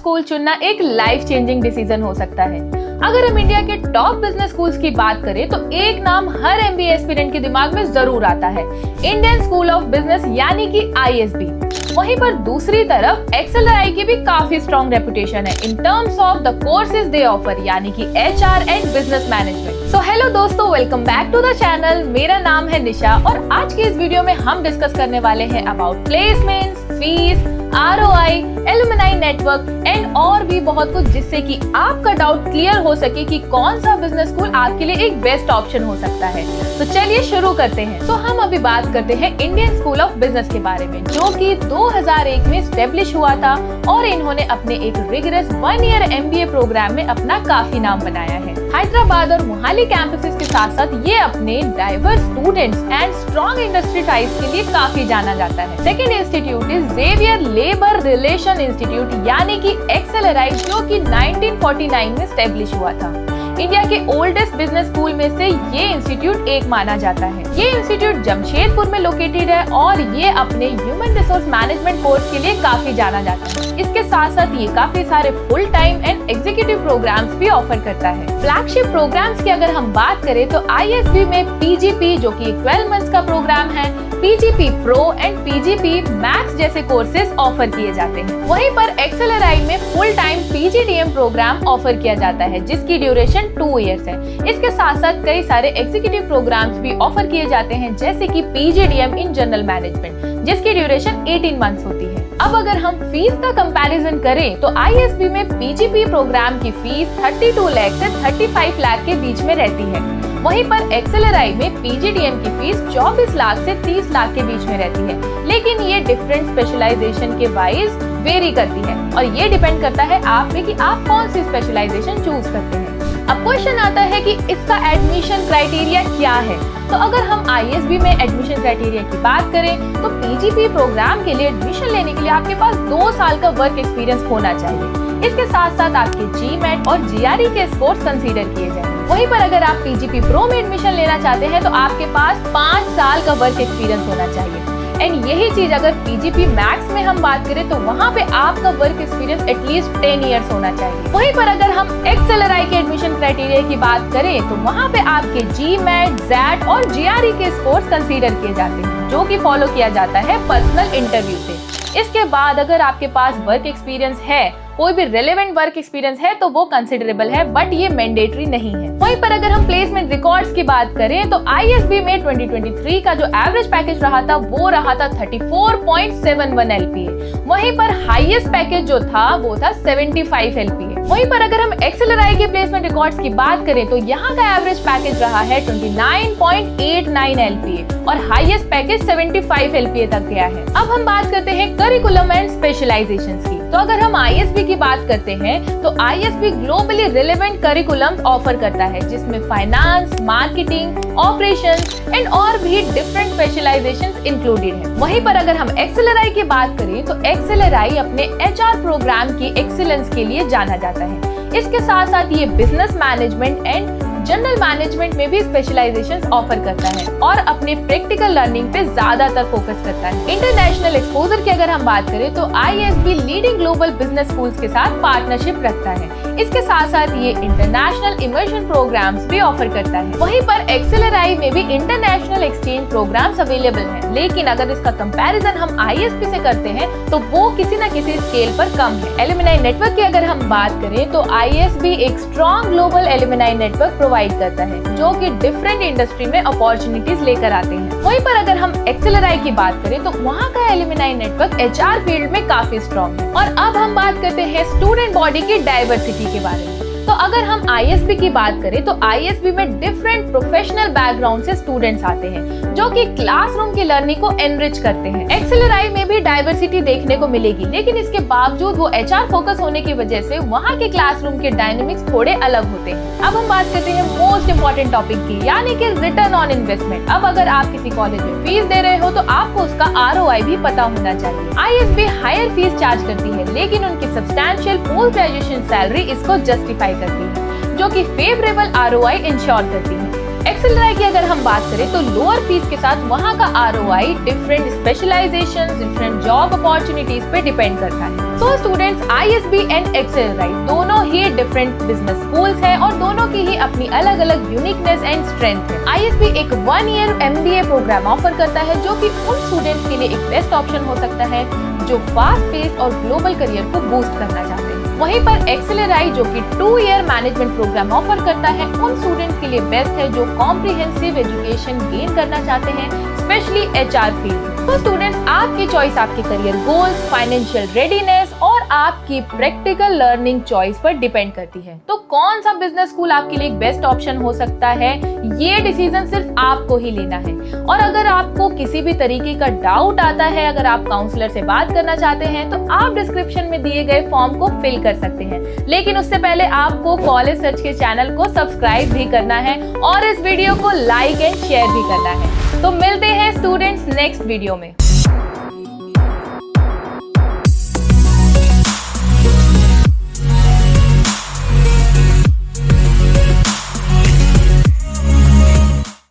School चुनना एक life changing decision हो सकता है। अगर हम इंडिया के टॉप बिजनेस स्कूल्स की बात करें तो एक नाम हर एमबीए एस्पिरेंट के दिमाग में जरूर आता है, इंडियन स्कूल ऑफ बिजनेस यानी कि आईएसबी। वहीं पर दूसरी तरफ एक्सेलराई की भी काफी स्ट्रॉन्ग रेपुटेशन है in terms of the courses they offer, यानी कि HR and business management. So hello दोस्तों, welcome back to the channel. मेरा नाम है निशा और आज के इस वीडियो में हम डिस्कस करने वाले हैं about placements, fees, ROI, alumni network and और भी बहुत कुछ, जिससे कि आपका डाउट क्लियर हो सके कि कौन सा बिजनेस स्कूल आपके लिए एक बेस्ट ऑप्शन हो सकता है। तो चलिए शुरू करते हैं। तो हम अभी बात करते हैं इंडियन स्कूल ऑफ बिजनेस के बारे में, जो कि 2001 में स्टेब्लिश हुआ था और इन्होंने अपने एक रिगरस 1 ईयर एमबीए प्रोग्राम में अपना काफी नाम बनाया है। हैदराबाद और मोहाली कैंपसेस के साथ साथ ये अपने diverse students and strong industry ties के लिए काफी जाना जाता है। Second institute is Xavier labour relations institute यानी कि एक्सेलराई, जो कि 1949 में स्टेब्लिश हुआ था। इंडिया के ओल्डेस्ट बिजनेस स्कूल में से ये इंस्टीट्यूट एक माना जाता है। ये इंस्टीट्यूट जमशेदपुर में लोकेटेड है और ये अपने ह्यूमन रिसोर्स मैनेजमेंट कोर्स के लिए काफी जाना जाता है। इसके साथ साथ ये काफी सारे full time and executive programs भी ऑफर करता है। फ्लैगशिप प्रोग्राम्स की अगर हम बात करें तो आईएसबी में पीजीपी, जो कि 12 मंथ्स का प्रोग्राम है, PGP pro and PGP max जैसे कोर्सेज ऑफर किए जाते हैं। वहीं पर एक्सेलराई में full time PGDM program offer किया जाता है, जिसकी ड्यूरेशन 2 इयर्स है। इसके साथ साथ कई सारे एग्जीक्यूटिव प्रोग्राम्स भी ऑफर किए जाते हैं, जैसे कि पीजीडीएम इन जनरल मैनेजमेंट, जिसकी ड्यूरेशन 18 मंथ्स होती है। अब अगर हम फीस का कंपैरिजन करें तो आईएसबी में पीजीपी प्रोग्राम की फीस 32 लाख से 35 लाख के बीच में रहती है। वहीं पर एक्सेलराई में पीजीडीएम की फीस 24 लाख से 30 लाख के बीच में रहती है, लेकिन ये डिफरेंट स्पेशलाइजेशन के वाइज वेरी करती है और ये डिपेंड करता है आप पे कि आप कौन सी स्पेशलाइजेशन चूज करते हैं। अब क्वेश्चन आता है कि इसका एडमिशन क्राइटेरिया क्या है। तो अगर हम आईएसबी में एडमिशन क्राइटेरिया की बात करें तो पीजीपी प्रोग्राम के लिए एडमिशन लेने के लिए आपके पास 2 साल का वर्क एक्सपीरियंस होना चाहिए। इसके साथ साथ आपके जीमेट और जीआरई के स्कोर्स कंसीडर किए जाएंगे। वहीं पर अगर आप पीजीपी प्रो में एडमिशन लेना चाहते हैं तो आपके पास 5 साल का वर्क एक्सपीरियंस होना चाहिए। एंड यही चीज अगर पीजीपी मैक्स में हम बात करें तो वहाँ पे आपका वर्क एक्सपीरियंस एटलीस्ट 10 इयर्स होना चाहिए। वहीं पर अगर हम एक्सेलराई के एडमिशन क्राइटेरिया की बात करें तो वहाँ पे आपके जीमेट, जैट और जीआरई के स्कोर्स कंसीडर किए जाते हैं, जो कि फॉलो किया जाता है पर्सनल इंटरव्यू से। इसके बाद अगर आपके पास वर्क एक्सपीरियंस है, कोई भी रेलेवेंट वर्क एक्सपीरियंस है, तो वो कंसिडरेबल है, बट ये मैंडेटरी नहीं है। वहीं पर अगर हम प्लेसमेंट रिकॉर्ड्स की बात करें तो आईएसबी में 2023 का जो एवरेज पैकेज रहा था वो रहा था 34.71 एलपीए। वहीं पर हाईएस्ट पैकेज जो था वो था 75 एलपीए। वहीं पर अगर हम एक्सेलराई के प्लेसमेंट रिकॉर्ड्स की बात करें तो यहाँ का एवरेज पैकेज रहा है 29.89 एलपीए और हाईएस्ट पैकेज 75 एलपीए तक गया है। अब हम बात करते हैं करिकुलम एंड स्पेशलाइजेशंस की। तो अगर हम आईएसबी की बात करते हैं तो ISB globally relevant curriculum offer करता है, जिसमें फाइनेंस, मार्केटिंग, ऑपरेशंस एंड और भी डिफरेंट स्पेशलाइजेशंस इंक्लूडेड है। वहीं पर अगर हम एक्सेलराई की बात करें तो एक्सेलराई अपने एचआर प्रोग्राम की एक्सीलेंस के लिए जाना जाता है। इसके साथ साथ ये business management and general management में भी स्पेशलाइजेशंस ऑफर करता है और अपने प्रैक्टिकल लर्निंग पे ज्यादातर फोकस करता है। इंटरनेशनल एक्सपोजर की अगर हम बात करें तो ISB leading global business schools के साथ पार्टनरशिप रखता है। इसके साथ साथ ये इंटरनेशनल इमर्शन प्रोग्राम्स भी ऑफर करता है। वहीं पर एक्सेलराई में भी इंटरनेशनल एक्सचेंज प्रोग्राम्स अवेलेबल हैं, लेकिन अगर इसका कंपैरिजन हम आईएसबी से करते हैं तो वो किसी न किसी स्केल पर कम है। एलुमनाई नेटवर्क की अगर हम बात करें तो आईएसबी एक strong global alumni network provide करता है, जो कि डिफरेंट इंडस्ट्री में अपॉर्चुनिटीज लेकर आते हैं। वहीं पर अगर हम एक्सेलराई की बात करें तो वहाँ का एलुमनाई नेटवर्क एचआर फील्ड में काफी स्ट्रॉन्ग है। और अब हम बात करते हैं स्टूडेंट बॉडी की डाइवर्सिटी के बारे में। तो अगर हम आईएसबी की बात करें तो आईएसबी में डिफरेंट प्रोफेशनल बैकग्राउंड से स्टूडेंट्स आते हैं, जो कि क्लासरूम की लर्निंग को एनरिच करते हैं। एक्सेलराई में भी डाइवर्सिटी देखने को मिलेगी, लेकिन इसके बावजूद वो एचआर फोकस होने की वजह से वहाँ के क्लासरूम के डायनेमिक्स थोड़े अलग होते हैं। अब हम बात करते हैं मोस्ट इम्पोर्टेंट टॉपिक की, यानी कि रिटर्न ऑन इन्वेस्टमेंट। अब अगर आप किसी कॉलेज में फीस दे रहे हो तो आपको उसका आरओआई भी पता होना चाहिए। आईएसबी हायर फीस चार्ज करती है, लेकिन उनकी सब्सटैंशियल पोस्ट ग्रेजुएशन सैलरी इसको जस्टिफाई करती है, जो कि फेवरेबल आरओआई इंश्योर करती है। एक्सेलराई की अगर हम बात करें तो लोअर फीस के साथ वहाँ का ROI different specialization, different job opportunities पे डिपेंड करता है। तो स्टूडेंट्स, ISB एंड एक्सेलराइज दोनों ही डिफरेंट बिजनेस स्कूल्स हैं और दोनों की ही अपनी अलग अलग यूनिकनेस एंड स्ट्रेंथ है। ISB एक 1 ईयर MBA प्रोग्राम ऑफर करता है जो कि उन स्टूडेंट्स के लिए एक बेस्ट ऑप्शन हो सकता है जो फास्ट पेस और ग्लोबल करियर को बूस्ट करना चाहते हैं। वहीं पर एक्सेलराइज जो कि 2 ईयर मैनेजमेंट प्रोग्राम ऑफर करता है उन स्टूडेंट्स के लिए बेस्ट है जो कॉम्प्रिहेंसिव एजुकेशन गेन करना चाहते हैं, स्पेशली HR फील्ड। तो स्टूडेंट्स, आपकी चॉइस आपके करियर गोल्स, फाइनेंशियल रेडीनेस और आपकी प्रैक्टिकल लर्निंग चॉइस पर डिपेंड करती है। तो कौन सा बिजनेस स्कूल आपके लिए एक बेस्ट ऑप्शन हो सकता है, ये डिसीजन सिर्फ आपको ही लेना है। और अगर आपको किसी भी तरीके का डाउट आता है, अगर आप काउंसलर से बात करना चाहते हैं, तो आप डिस्क्रिप्शन में दिए गए फॉर्म को फिल कर सकते हैं। लेकिन उससे पहले आपको कॉलेज सर्च के चैनल को सब्सक्राइब भी करना है और इस वीडियो को लाइक एंड शेयर भी करना है। तो मिलते हैं स्टूडेंट्स नेक्स्ट वीडियो में।